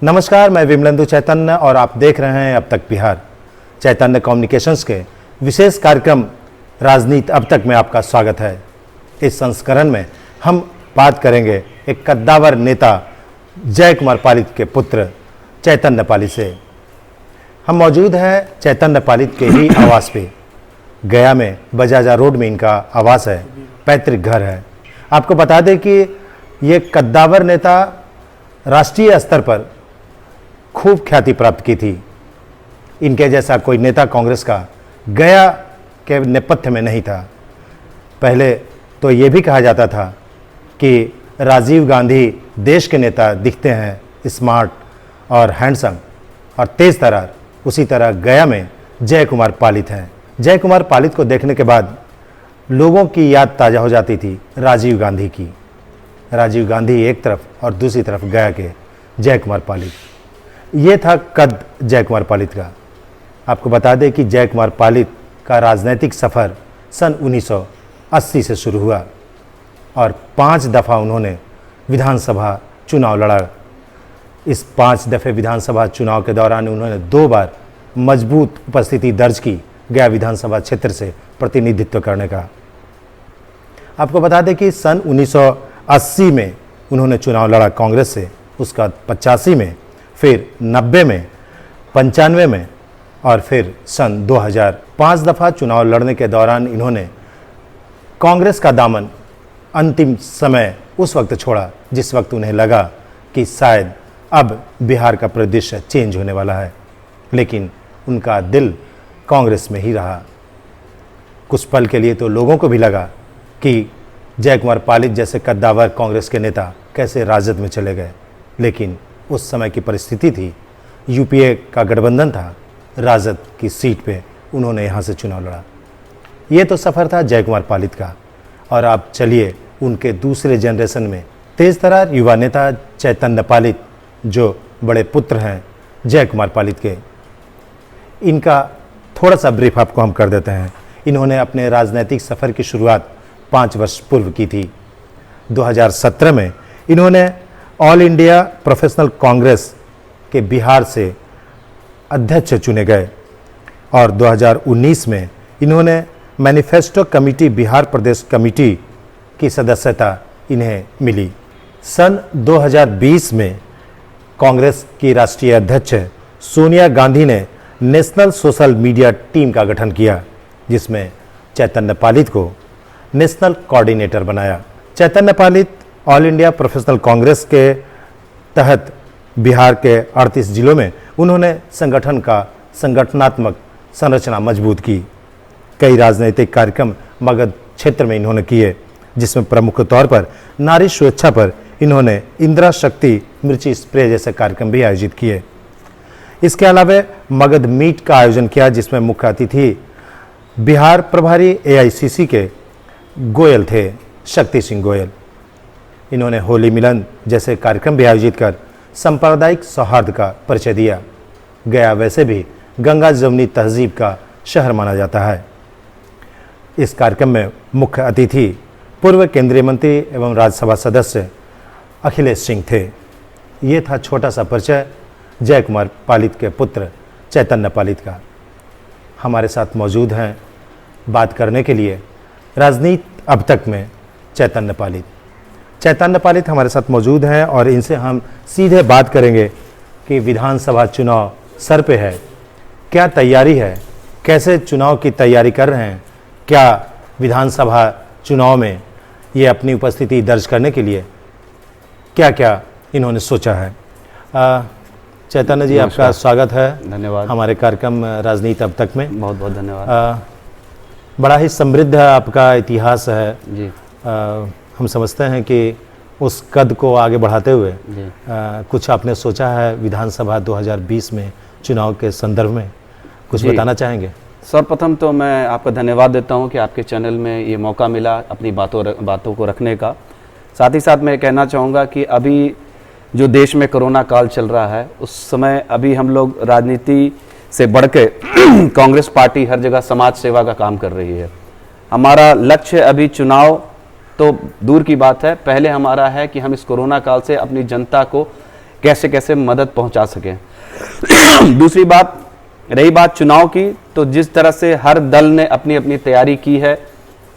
नमस्कार, मैं विमलेंदु चैतन्य और आप देख रहे हैं अब तक बिहार। चैतन्य कम्युनिकेशंस के विशेष कार्यक्रम राजनीति अब तक में आपका स्वागत है। इस संस्करण में हम बात करेंगे एक कद्दावर नेता जय कुमार पालित के पुत्र चैतन्य पालित से। हम मौजूद हैं चैतन्य पालित के ही आवास पे। गया में बजाजा रोड में इनका आवास है, पैतृक घर है। आपको बता दें कि ये कद्दावर नेता राष्ट्रीय स्तर पर खूब ख्याति प्राप्त की थी। इनके जैसा कोई नेता कांग्रेस का गया के नेपथ्य में नहीं था। पहले तो ये भी कहा जाता था कि राजीव गांधी देश के नेता दिखते हैं स्मार्ट और हैंडसम और तेज तर्रार, उसी तरह गया में जय कुमार पालित हैं। जय कुमार पालित को देखने के बाद लोगों की याद ताज़ा हो जाती थी राजीव गांधी की। राजीव गांधी एक तरफ और दूसरी तरफ गया के जय कुमार पालित। ये था कद जय कुमार पालित का। आपको बता दें कि जय कुमार पालित का राजनीतिक सफ़र सन 1980 से शुरू हुआ और 5 दफ़ा उन्होंने विधानसभा चुनाव लड़ा। इस 5 दफ़े विधानसभा चुनाव के दौरान उन्होंने 2 बार मजबूत उपस्थिति दर्ज की गया विधानसभा क्षेत्र से प्रतिनिधित्व करने का। आपको बता दें कि सन 1980 में उन्होंने चुनाव लड़ा कांग्रेस से, उसका 85 में, फिर 90 में, 95 में और फिर सन 2000। 5 दफ़ा चुनाव लड़ने के दौरान इन्होंने कांग्रेस का दामन अंतिम समय उस वक्त छोड़ा जिस वक्त उन्हें लगा कि शायद अब बिहार का परिदृश्य चेंज होने वाला है, लेकिन उनका दिल कांग्रेस में ही रहा। कुछ पल के लिए तो लोगों को भी लगा कि जय कुमार पालित जैसे कद्दावर कांग्रेस के नेता कैसे राजद में चले गए, लेकिन उस समय की परिस्थिति थी, यूपीए का गठबंधन था, राजद की सीट पे उन्होंने यहाँ से चुनाव लड़ा। ये तो सफ़र था जय कुमार पालित का। और आप चलिए उनके दूसरे जनरेशन में तेज तर्रार युवा नेता चैतन्य पालित, जो बड़े पुत्र हैं जय कुमार पालित के, इनका थोड़ा सा ब्रीफ आपको हम कर देते हैं। इन्होंने अपने राजनीतिक सफ़र की शुरुआत 5 वर्ष पूर्व की थी। 2017 में इन्होंने ऑल इंडिया प्रोफेशनल कांग्रेस के बिहार से अध्यक्ष चुने गए और 2019 में इन्होंने मैनिफेस्टो कमेटी बिहार प्रदेश कमेटी की सदस्यता इन्हें मिली। सन 2020 में कांग्रेस की राष्ट्रीय अध्यक्ष सोनिया गांधी ने नेशनल सोशल मीडिया टीम का गठन किया, जिसमें चैतन्य पालित को नेशनल कोऑर्डिनेटर बनाया। चैतन्य पालित ऑल इंडिया प्रोफेशनल कांग्रेस के तहत बिहार के 38 जिलों में उन्होंने संगठन का संगठनात्मक संरचना मजबूत की। कई राजनीतिक कार्यक्रम मगध क्षेत्र में इन्होंने किए, जिसमें प्रमुख तौर पर नारी सुरक्षा पर इन्होंने इंदिरा शक्ति मिर्ची स्प्रे जैसे कार्यक्रम भी आयोजित किए। इसके अलावा मगध मीट का आयोजन किया, जिसमें मुख्य अतिथि बिहार प्रभारी एआईसीसी के गोयल थे, शक्ति सिंह गोयल। इन्होंने होली मिलन जैसे कार्यक्रम भी आयोजित कर सांप्रदायिक सौहार्द का परिचय दिया। गया वैसे भी गंगा जमुनी तहजीब का शहर माना जाता है। इस कार्यक्रम में मुख्य अतिथि पूर्व केंद्रीय मंत्री एवं राज्यसभा सदस्य अखिलेश सिंह थे। ये था छोटा सा परिचय जय कुमार पालित के पुत्र चैतन्य पालित का। हमारे साथ मौजूद हैं बात करने के लिए राजनीति अब तक में चैतन्य पालित। चैतन्य पालित हमारे साथ मौजूद हैं और इनसे हम सीधे बात करेंगे कि विधानसभा चुनाव सर पे है, क्या तैयारी है, कैसे चुनाव की तैयारी कर रहे हैं, क्या विधानसभा चुनाव में ये अपनी उपस्थिति दर्ज करने के लिए क्या क्या इन्होंने सोचा है। चैतन्य जी, आपका स्वागत है। धन्यवाद। हमारे कार्यक्रम राजनीति अब तक में बहुत बहुत धन्यवाद। बड़ा ही समृद्ध आपका इतिहास है जी। हम समझते हैं कि उस कद को आगे बढ़ाते हुए कुछ आपने सोचा है विधानसभा 2020 में चुनाव के संदर्भ में, कुछ बताना चाहेंगे? सर्वप्रथम तो मैं आपका धन्यवाद देता हूं कि आपके चैनल में ये मौका मिला अपनी बातों को रखने का। साथ ही साथ मैं कहना चाहूँगा कि अभी जो देश में कोरोना काल चल रहा है, उस समय अभी हम लोग राजनीति से बढ़ के कांग्रेस पार्टी हर जगह समाज सेवा का काम कर रही है। हमारा लक्ष्य अभी चुनाव तो दूर की बात है, पहले हमारा है कि हम इस कोरोना काल से अपनी जनता को कैसे कैसे मदद पहुंचा सकें। दूसरी बात, रही बात चुनाव की, तो जिस तरह से हर दल ने अपनी अपनी तैयारी की है,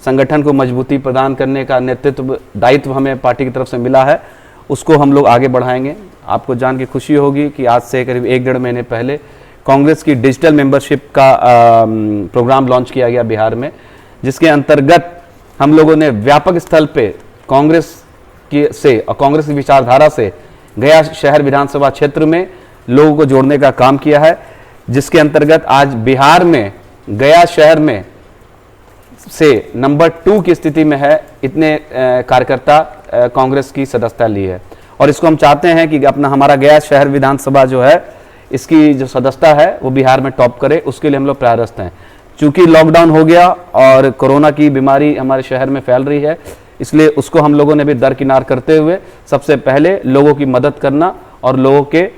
संगठन को मजबूती प्रदान करने का नेतृत्व दायित्व हमें पार्टी की तरफ से मिला है, उसको हम लोग आगे बढ़ाएंगे। आपको जान के खुशी होगी कि आज से करीब 1-1.5 महीने पहले कांग्रेस की डिजिटल मेंबरशिप का प्रोग्राम लॉन्च किया गया बिहार में, जिसके अंतर्गत हम लोगों ने व्यापक स्तर पे कांग्रेस से और कांग्रेस की विचारधारा से गया शहर विधानसभा क्षेत्र में लोगों को जोड़ने का काम किया है, जिसके अंतर्गत आज बिहार में गया शहर में से नंबर 2 की स्थिति में है। इतने कार्यकर्ता कांग्रेस की सदस्यता ली है और इसको हम चाहते हैं कि अपना हमारा गया शहर विधानसभा जो है, इसकी जो सदस्यता है वो बिहार में टॉप करे, उसके लिए हम लोग प्रयासरत हैं। चूंकि लॉकडाउन हो गया और कोरोना की बीमारी हमारे शहर में फैल रही है, इसलिए उसको हम लोगों ने भी दरकिनार करते हुए सबसे पहले लोगों की मदद करना और लोगों के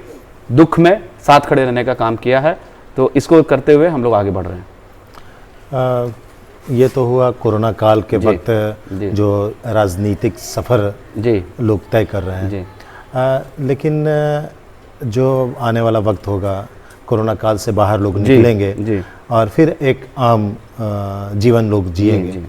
दुख में साथ खड़े रहने का काम किया है। तो इसको करते हुए हम लोग आगे बढ़ रहे हैं। ये तो हुआ कोरोना काल के जी, वक्त जी। जो राजनीतिक सफ़र जी लोग तय कर रहे हैं। जी लेकिन जो आने वाला वक्त होगा, कोरोना काल से बाहर लोग जी, निकलेंगे जी। और फिर एक आम जीवन लोग जिएंगे। जी।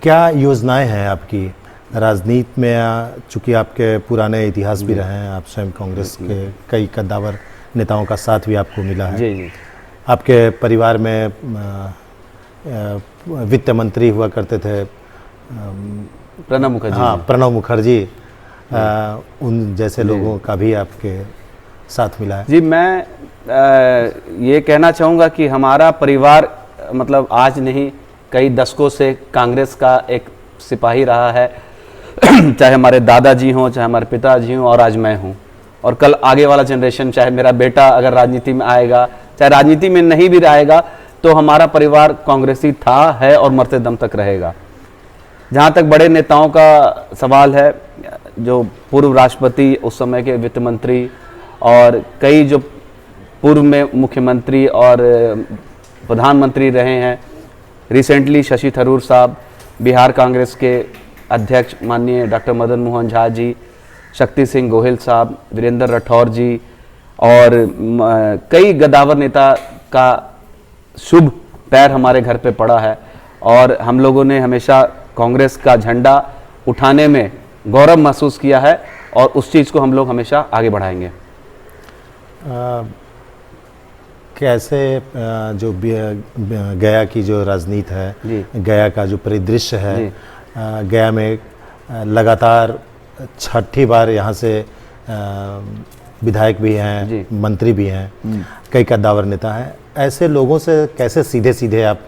क्या योजनाएं हैं आपकी राजनीति में? चूँकि आपके पुराने इतिहास भी रहे हैं, आप स्वयं कांग्रेस के कई कद्दावर नेताओं का साथ भी आपको मिला है। जी जी आपके परिवार में वित्त मंत्री हुआ करते थे प्रणब मुखर्जी। हाँ, प्रणब मुखर्जी। उन जैसे लोगों का भी आपके साथ मिला है। जी, मैं ये कहना चाहूँगा कि हमारा परिवार मतलब आज नहीं, कई दशकों से कांग्रेस का एक सिपाही रहा है। चाहे हमारे दादाजी हों, चाहे हमारे पिताजी हों और आज मैं हूँ, और कल आगे वाला जनरेशन, चाहे मेरा बेटा अगर राजनीति में आएगा, चाहे राजनीति में नहीं भी रहेगा, तो हमारा परिवार कांग्रेसी था, है और मरते दम तक रहेगा। जहाँ तक बड़े नेताओं का सवाल है, जो पूर्व राष्ट्रपति, उस समय के वित्त मंत्री और कई जो पूर्व में मुख्यमंत्री और प्रधानमंत्री रहे हैं, रिसेंटली शशि थरूर साहब, बिहार कांग्रेस के अध्यक्ष माननीय डॉक्टर मदन मोहन झा जी, शक्ति सिंह गोहिल साहब, वीरेंद्र राठौर जी और कई गद्दावर नेता का शुभ पैर हमारे घर पे पड़ा है और हम लोगों ने हमेशा कांग्रेस का झंडा उठाने में गौरव महसूस किया है और उस चीज़ को हम लोग हमेशा आगे बढ़ाएंगे। कैसे जो गया की जो राजनीति है, जी। गया का जो परिदृश्य है, जी। गया में लगातार 6ठी बार यहाँ से विधायक भी जी। हैं, मंत्री भी हैं, कई कद्दावर नेता हैं, ऐसे लोगों से कैसे सीधे सीधे आप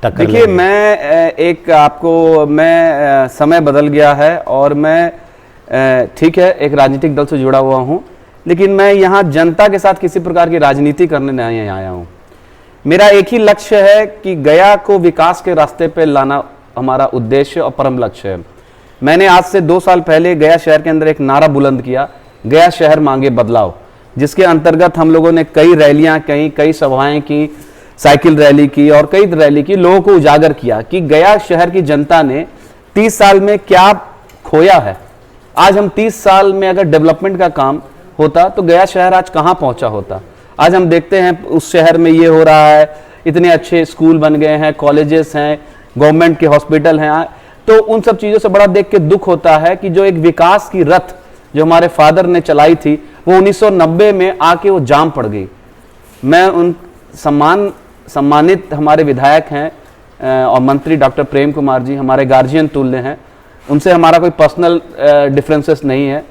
टक्कर देखिए, लेंगे? मैं एक आपको मैं समय बदल गया है और मैं ठीक है एक राजनीतिक दल से जुड़ा हुआ हूँ, लेकिन मैं यहाँ जनता के साथ किसी प्रकार की राजनीति करने नहीं आया हूँ। मेरा एक ही लक्ष्य है कि गया को विकास के रास्ते पे लाना हमारा उद्देश्य और परम लक्ष्य है। मैंने आज से 2 साल पहले गया शहर के अंदर एक नारा बुलंद किया, गया शहर मांगे बदलाव, जिसके अंतर्गत हम लोगों ने कई रैलियां कई सभाएं की, साइकिल रैली की और कई रैली की, लोगों को उजागर किया कि गया शहर की जनता ने 30 साल में क्या खोया है। आज हम 30 साल में अगर डेवलपमेंट का काम होता तो गया शहर आज कहाँ पहुंचा होता। आज हम देखते हैं उस शहर में ये हो रहा है, इतने अच्छे स्कूल बन गए हैं, कॉलेजेस हैं, गवर्नमेंट के हॉस्पिटल हैं, तो उन सब चीज़ों से बड़ा देख के दुख होता है कि जो एक विकास की रथ जो हमारे फादर ने चलाई थी वो 1990 में आके वो जाम पड़ गई। मैं उन सम्मानित हमारे विधायक हैं और मंत्री डॉक्टर प्रेम कुमार जी हमारे गार्जियन तुल्य हैं, उनसे हमारा कोई पर्सनल डिफरेंसेस नहीं है,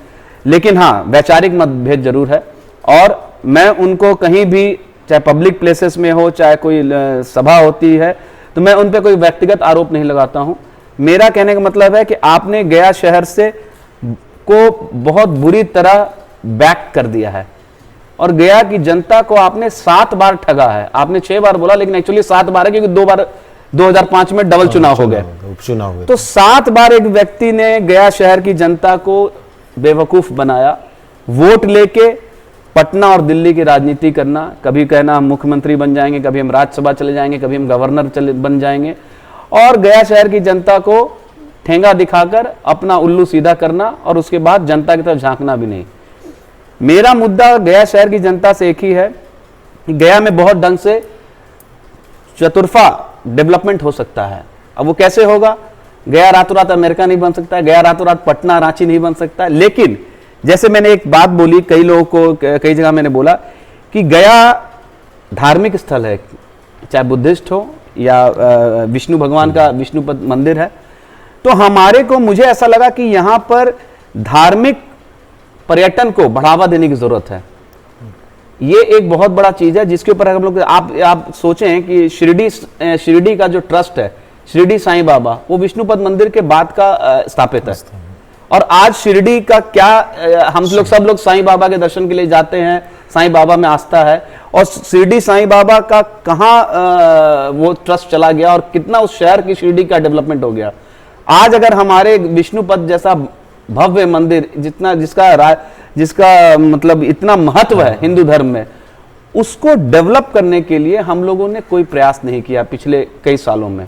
लेकिन हाँ वैचारिक मतभेद जरूर है। और मैं उनको कहीं भी, चाहे पब्लिक प्लेसेस में हो, चाहे कोई सभा होती है, तो मैं उन पर कोई व्यक्तिगत आरोप नहीं लगाता हूँ। मेरा कहने का मतलब है कि आपने गया शहर से को बहुत बुरी तरह बैक कर दिया है और गया की जनता को आपने 7 बार ठगा है। आपने 6 बार बोला, लेकिन एक्चुअली 7 बार है, क्योंकि 2 बार 2005 में डबल चुनाव हो गए, उपचुनाव हुए। तो 7 बार एक व्यक्ति ने गया शहर की जनता को बेवकूफ बनाया। वोट लेके पटना और दिल्ली की राजनीति करना, कभी कहना हम मुख्यमंत्री बन जाएंगे, कभी हम राज्यसभा चले जाएंगे, कभी हम गवर्नर बन जाएंगे, और गया शहर की जनता को ठेंगा दिखाकर अपना उल्लू सीधा करना और उसके बाद जनता की तरफ झांकना भी नहीं। मेरा मुद्दा गया शहर की जनता से एक ही है कि गया में बहुत ढंग से चतुर्फा डेवलपमेंट हो सकता है। अब वो कैसे होगा? गया रातों रात अमेरिका नहीं बन सकता है, गया रातों रात पटना रांची नहीं बन सकता है, लेकिन जैसे मैंने एक बात बोली, कई लोगों को कई जगह मैंने बोला कि गया धार्मिक स्थल है, चाहे बुद्धिस्ट हो या विष्णु भगवान का विष्णुपद मंदिर है, तो हमारे को मुझे ऐसा लगा कि यहां पर धार्मिक पर्यटन को बढ़ावा देने की जरूरत है। ये एक बहुत बड़ा चीज है जिसके ऊपर हम लोग आप सोचें कि शिरडी का जो ट्रस्ट है, शिरडी साईं बाबा, वो विष्णुपद मंदिर के बाद का स्थापित है। और आज शिरडी का क्या, हम लोग सब लोग साईं बाबा के दर्शन के लिए जाते हैं, साईं बाबा में आस्था है, और शिरडी साईं बाबा का कहाँ वो ट्रस्ट चला गया और कितना उस शहर की शिरडी का डेवलपमेंट हो गया। आज अगर हमारे विष्णुपद जैसा भव्य मंदिर जिसका मतलब इतना महत्व है हिंदू धर्म में, उसको डेवलप करने के लिए हम लोगों ने कोई प्रयास नहीं किया पिछले कई सालों में,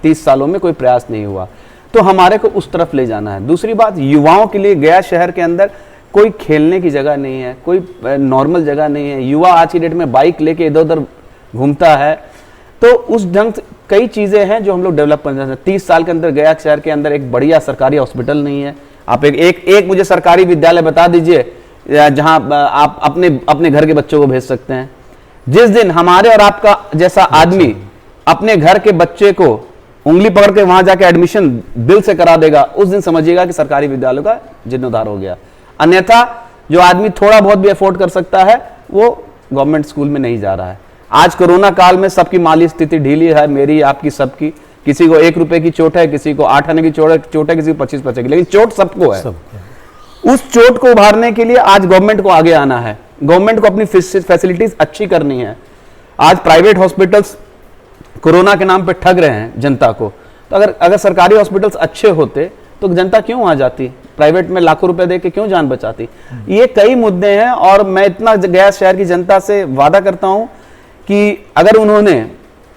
30 सालों में कोई प्रयास नहीं हुआ, तो हमारे को उस तरफ ले जाना है। दूसरी बात, युवाओं के लिए गया शहर के अंदर कोई खेलने की जगह नहीं है, कोई नॉर्मल जगह नहीं है। युवा आज की डेट में बाइक लेके इधर उधर घूमता है, तो उस ढंग से कई चीजें हैं जो हम लोग डेवलप करना चाहते हैं। 30 साल के अंदर गया शहर के अंदर एक बढ़िया सरकारी हॉस्पिटल नहीं है। आप एक मुझे सरकारी विद्यालय बता दीजिए जहां आप अपने घर के बच्चों को भेज सकते हैं। जिस दिन हमारे और आपका जैसा आदमी अपने घर के बच्चे को उंगली पकड़ के वहां जाके एडमिशन बिल से करा देगा, उस दिन समझिएगा कि सरकारी विद्यालयों का जीर्णोद्धार हो गया। अन्यथा जो आदमी थोड़ा बहुत भी अफोर्ड कर सकता है वो गवर्नमेंट स्कूल में नहीं जा रहा है। आज कोरोना काल में सबकी माली स्थिति ढीली है, मेरी आपकी सबकी। किसी को 1 रुपए की चोट है, किसी को 8 आने की चोट है, किसी को 25 पैसे की, लेकिन चोट सबको है। उस चोट को उभारने के लिए आज गवर्नमेंट को आगे आना है। गवर्नमेंट को अपनी फैसिलिटीज अच्छी करनी है। आज प्राइवेट हॉस्पिटल्स कोरोना के नाम पे ठग रहे हैं जनता को, तो अगर सरकारी हॉस्पिटल्स अच्छे होते तो जनता क्यों आ जाती, प्राइवेट में लाखों रुपए दे के क्यों जान बचाती। ये कई मुद्दे हैं और मैं इतना गया शहर की जनता से वादा करता हूं कि अगर उन्होंने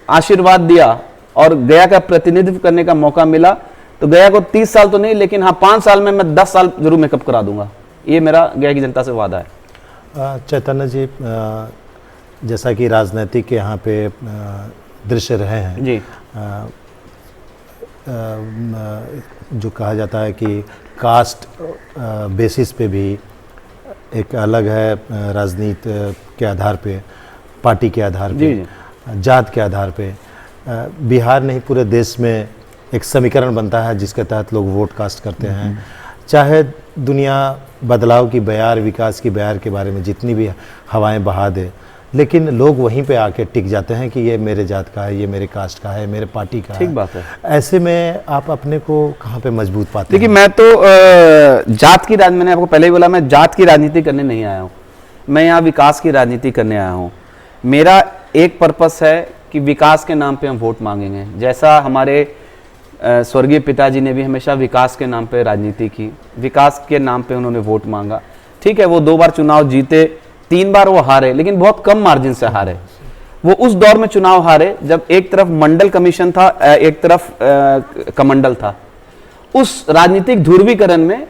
आशीर्वाद दिया और गया का प्रतिनिधित्व करने का मौका मिला तो गया को 30 साल तो नहीं, लेकिन हाँ 5 साल में मैं 10 साल जरूर मेकअप करा दूंगा। ये मेरा गया की जनता से वादा है। चैतन्य जी, जैसा कि राजनीतिक के यहाँ पे दृश्य रहे हैं जी, जो कहा जाता है कि कास्ट बेसिस पे भी एक अलग है, राजनीति के आधार पे, पार्टी के आधार पे, जात के आधार पे बिहार नहीं पूरे देश में एक समीकरण बनता है जिसके तहत लोग वोट कास्ट करते हैं। चाहे दुनिया बदलाव की बयार, विकास की बयार के बारे में जितनी भी हवाएं बहा दे, लेकिन लोग वहीं पे आके टिक जाते हैं कि ये मेरे जात का है, ये मेरे कास्ट का है, मेरे पार्टी का है। ठीक बात है। ऐसे में आप अपने को कहाँ पे मजबूत पाते हैं? देखिए, मैं तो जात की मैंने आपको पहले ही बोला, मैं जात की राजनीति करने नहीं आया हूँ, मैं यहाँ विकास की राजनीति करने आया हूँ। मेरा एक पर्पस है कि विकास के नाम पे हम वोट मांगेंगे। जैसा हमारे स्वर्गीय पिताजी ने भी हमेशा विकास के नाम पे राजनीति की, विकास के नाम पे उन्होंने वोट मांगा। ठीक है, वो 2 बार चुनाव जीते, 3 बार वो हारे, लेकिन बहुत कम मार्जिन से हारे। वो उस दौर में चुनाव हारे जब एक तरफ मंडल कमीशन था, एक तरफ कमंडल था। उस राजनीतिक ध्रुवीकरण में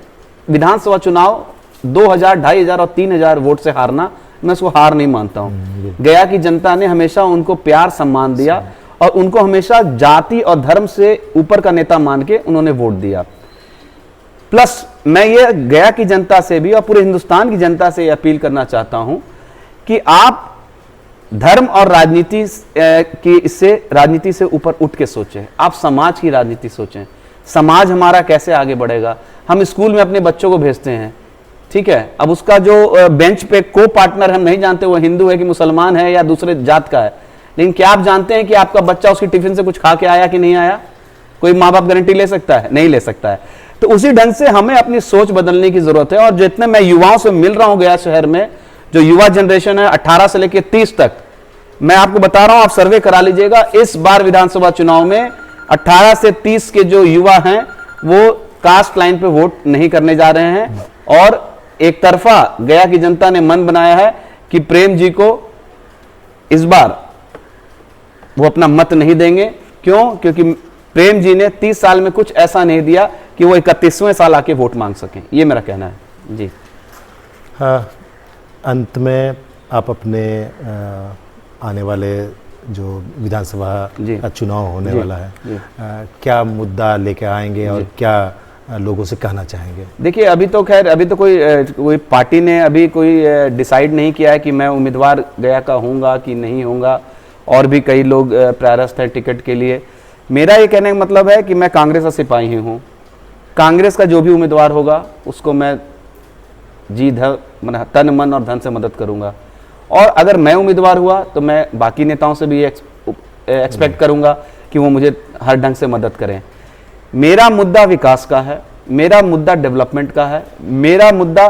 विधानसभा चुनाव 2000, 2500 और 3000 वोट से हारना, मैं उसको हार नहीं मानता हूं। गया की जनता ने हमेशा उनको प्यार सम्मान दिया और उनको हमेशा जाति और धर्म से ऊपर का नेता मान के उन्होंने वोट दिया। प्लस मैं ये गया की जनता से भी और पूरे हिंदुस्तान की जनता से अपील करना चाहता हूं कि आप धर्म और राजनीति राजनीति से ऊपर उठ के सोचें। आप समाज की राजनीति सोचें। समाज हमारा कैसे आगे बढ़ेगा। हम स्कूल में अपने बच्चों को भेजते हैं, ठीक है, अब उसका जो बेंच पे को पार्टनर हम नहीं जानते वो हिंदू है कि मुसलमान है या दूसरे जात का है, लेकिन क्या आप जानते हैं कि आपका बच्चा उसकी टिफिन से कुछ खा के आया कि नहीं आया? कोई माँ बाप गारंटी ले सकता है? नहीं ले सकता है। तो उसी ढंग से हमें अपनी सोच बदलने की जरूरत है। और जितने मैं युवाओं से मिल रहा हूं गया शहर में, जो युवा जनरेशन है 18 से लेकर 30 तक, मैं आपको बता रहा हूं, आप सर्वे करा लीजिएगा, इस बार विधानसभा चुनाव में 18 से 30 के जो युवा हैं वो कास्ट लाइन पे वोट नहीं करने जा रहे हैं। और एक तरफा गया की जनता ने मन बनाया है कि प्रेम जी को इस बार वो अपना मत नहीं देंगे। क्यों? क्योंकि प्रेम जी ने 30 साल में कुछ ऐसा नहीं दिया कि वो 31वें साल आके वोट मांग सकें। ये मेरा कहना है जी। हाँ, अंत में आप अपने आने वाले जो विधानसभा जी। का चुनाव होने जी, वाला है, जी। क्या मुद्दा लेके आएंगे और क्या लोगों से कहना चाहेंगे? देखिए, अभी तो खैर अभी तो कोई पार्टी ने अभी कोई डिसाइड नहीं किया है कि मैं उम्मीदवार गया का हूँगा कि नहीं होऊंगा, और भी कई लोग प्रयासरत हैं टिकट के लिए। मेरा ये कहने का मतलब है कि मैं कांग्रेस का सिपाही ही हूँ। कांग्रेस का जो भी उम्मीदवार होगा उसको मैं तन मन और धन से मदद करूंगा, और अगर मैं उम्मीदवार हुआ तो मैं बाकी नेताओं से भी एक्सपेक्ट करूंगा कि वो मुझे हर ढंग से मदद करें। मेरा मुद्दा विकास का है, मेरा मुद्दा डेवलपमेंट का है, मेरा मुद्दा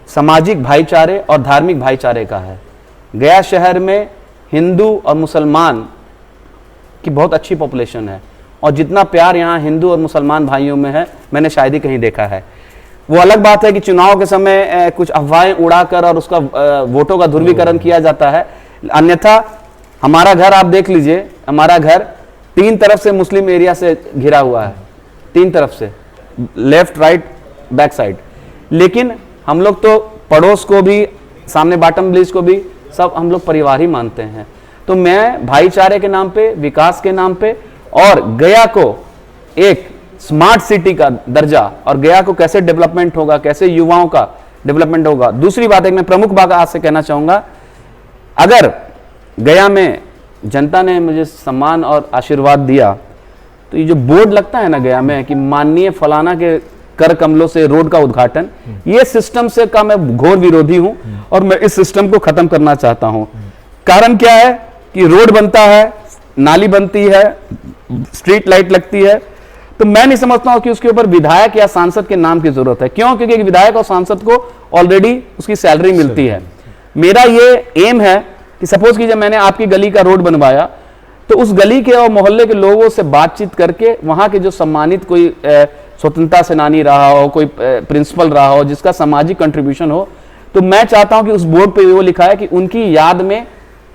सामाजिक भाईचारे और धार्मिक भाईचारे का है। गया शहर में हिंदू और मुसलमान की बहुत अच्छी पॉपुलेशन है, और जितना प्यार यहाँ हिंदू और मुसलमान भाइयों में है मैंने शायद ही कहीं देखा है। वो अलग बात है कि चुनाव के समय कुछ अफवाहें उड़ाकर और उसका वोटों का ध्रुवीकरण किया जाता है, अन्यथा हमारा घर आप देख लीजिए, हमारा घर 3 तरफ से मुस्लिम एरिया से घिरा हुआ है, 3 तरफ से, लेफ्ट राइट बैक साइड। लेकिन हम लोग तो पड़ोस को भी, सामने बॉटम ब्लीच को भी सब हम लोग परिवार ही मानते हैं। तो मैं भाईचारे के नाम पे, विकास के नाम पे, और गया को एक स्मार्ट सिटी का दर्जा, और गया को कैसे डेवलपमेंट होगा, कैसे युवाओं का डेवलपमेंट होगा। दूसरी बात है, मैं प्रमुख बात आज से कहना चाहूंगा, अगर गया में जनता ने मुझे सम्मान और आशीर्वाद दिया तो ये जो बोर्ड लगता है ना गया में कि माननीय फलाना के कर कमलों से रोड का उद्घाटन, ये सिस्टम से का मैं घोर विरोधी हूं, और मैं इस सिस्टम को खत्म करना चाहता हूं। कारण क्या है कि रोड बनता है, नाली बनती है, स्ट्रीट लाइट लगती है, तो मैं नहीं समझता हूं कि उसके ऊपर विधायक या सांसद के नाम की जरूरत है। क्यों? क्योंकि विधायक और सांसद को ऑलरेडी उसकी सैलरी मिलती है। मेरा ये एम है कि सपोज कीजिए मैंने आपकी गली का रोड बनवाया, तो उस गली के और मोहल्ले के लोगों से बातचीत करके वहां के जो सम्मानित कोई स्वतंत्रता सेनानी रहा हो, कोई प्रिंसिपल रहा हो, जिसका सामाजिक कंट्रीब्यूशन हो, तो मैं चाहता हूं कि उस बोर्ड पे वो लिखा है कि उनकी याद में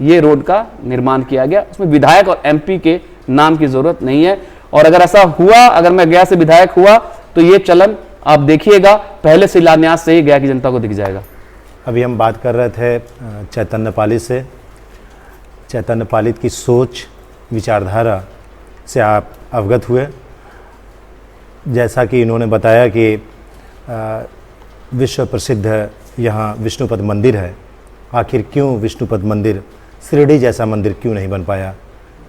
ये रोड का निर्माण किया गया। उसमें विधायक और एमपी के नाम की जरूरत नहीं है। और अगर ऐसा हुआ, अगर मैं गया से विधायक हुआ, तो ये चलन आप देखिएगा पहले शिलान्यास से ही गया की जनता को दिख जाएगा। अभी हम बात कर रहे थे चैतन्य पालित से। चैतन्य पालित की सोच, विचारधारा से आप अवगत हुए। जैसा कि इन्होंने बताया कि विश्व प्रसिद्ध यहाँ विष्णुपद मंदिर है। आखिर क्यों विष्णुपद मंदिर, शिरडी जैसा मंदिर क्यों नहीं बन पाया?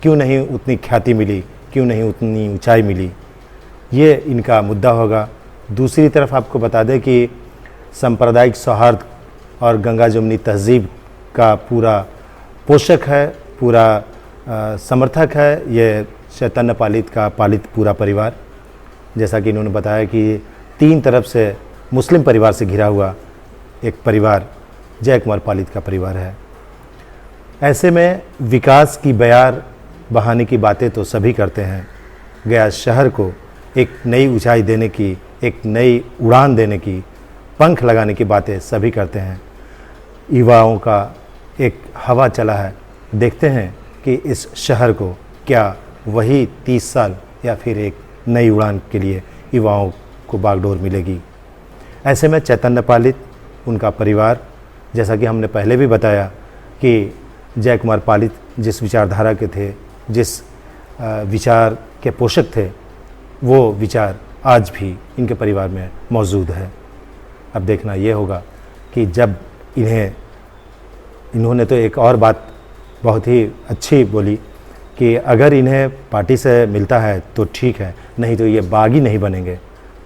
क्यों नहीं उतनी ख्याति मिली? क्यों नहीं उतनी ऊंचाई मिली? ये इनका मुद्दा होगा। दूसरी तरफ आपको बता दें कि सांप्रदायिक सौहार्द और गंगा जमुनी तहजीब का पूरा पोषक है, पूरा समर्थक है ये चैतन्य पालित का पालित पूरा परिवार। जैसा कि इन्होंने बताया कि 3 तरफ से मुस्लिम परिवार से घिरा हुआ एक परिवार जय कुमार पालित का परिवार है। ऐसे में विकास की बयार बहाने की बातें तो सभी करते हैं। गया शहर को एक नई ऊंचाई देने की, एक नई उड़ान देने की, पंख लगाने की बातें सभी करते हैं। युवाओं का एक हवा चला है। देखते हैं कि इस शहर को क्या वही 30 साल या फिर एक नई उड़ान के लिए युवाओं को बागडोर मिलेगी। ऐसे में चैतन्य पालित, उनका परिवार, जैसा कि हमने पहले भी बताया कि जय कुमार पालित जिस विचारधारा के थे, जिस विचार के पोषक थे, वो विचार आज भी इनके परिवार में मौजूद है। अब देखना ये होगा कि जब इन्होंने तो एक और बात बहुत ही अच्छी बोली कि अगर इन्हें पार्टी से मिलता है तो ठीक है, नहीं तो ये बागी नहीं बनेंगे।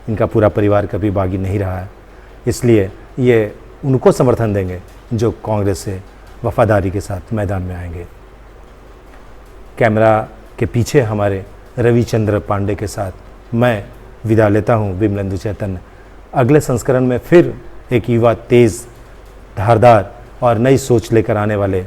इनका पूरा परिवार कभी बागी नहीं रहा है, इसलिए ये उनको समर्थन देंगे जो कांग्रेस से वफादारी के साथ मैदान में आएंगे। कैमरा के पीछे हमारे रविचंद्र पांडे के साथ मैं विदा लेता हूँ, विमलेंदु चैतन्य। अगले संस्करण में फिर एक युवा, तेज़, धारदार और नई सोच लेकर आने वाले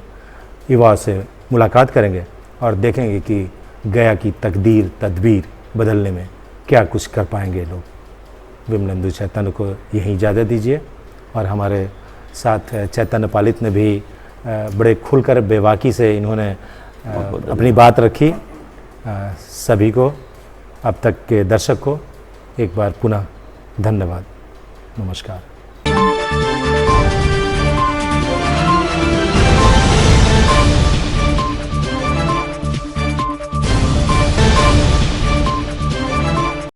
युवा से मुलाकात करेंगे और देखेंगे कि गया की तकदीर, तदबीर बदलने में क्या कुछ कर पाएंगे लोग। विमलेंदु चैतन्य को यहीं इजाज़त दीजिए। और हमारे साथ चैतन्य पालित ने भी बड़े खुलकर बेबाकी से इन्होंने अपनी बात रखी। सभी को, अब तक के दर्शक को एक बार पुनः धन्यवाद, नमस्कार।